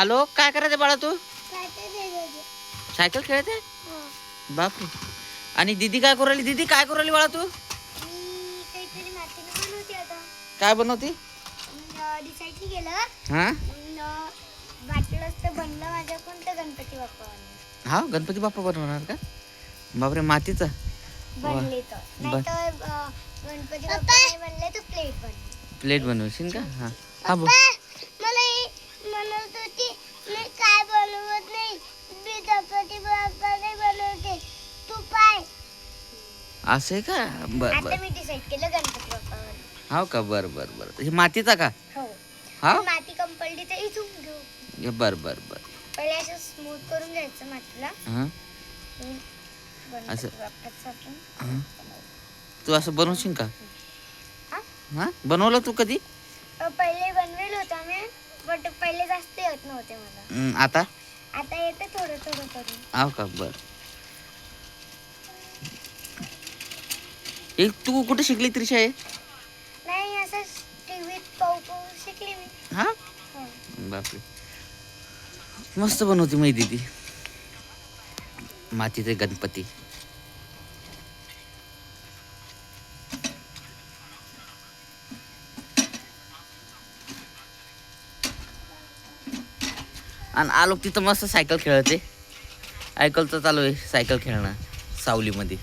आलो. काय करायचं बाळा तू? सायकल खेळते. बापरे. आणि दीदी काय करू राहिली? दीदी काय करू राहिली बाळा तू? काय बनवती? डिसाईड केलं. हा वाटलं असतं बनलं माझ्याकडून तर गणपती बाप्पा हा गणपती बाप्पा बनवणार का? बापरे मातीचा बनले तर नाही तर गणपती बाप्पा नाही बनले तर प्लेट बनले. प्लेट बनवशील का? हा हा बोल. मला म्हणत होती मी काय बनवत नाही, मी गणपती बाप्पा नाही बनवते, तू पाय. असं आहे का? बर आता बर. मी डिसाईड केलं गणपती बाप्पा बनवू. हो का? बर बर बर. हे मातीचा का? हो. हा माती कंपल्डी तर इथून घेऊ. बर बर बर. पहिले असं स्मूथ करून घ्यायचं मातीला. हा गणपती बाप्पाचं आपण हा. तू असं बनवशील का? हा? हा बनवलं तू कधी? पहिले बनवेल होता मी, बट पहिले जास्त येत नव्हते मला. आता आता येते थोडं थोडं करून. हो का? बर. एक तू कुठे शिकली त्रिशा? आहे नाही असं टीव्हीत पाहू पाहू शिकली मी. हा हो. बापरे. मस्त बनवती माही दीदी मातीचे गणपती. आणि आलोक तिथं मस्त सायकल खेळते. ऐकलं तर चालू आहे सायकल खेळणं सावलीमध्ये.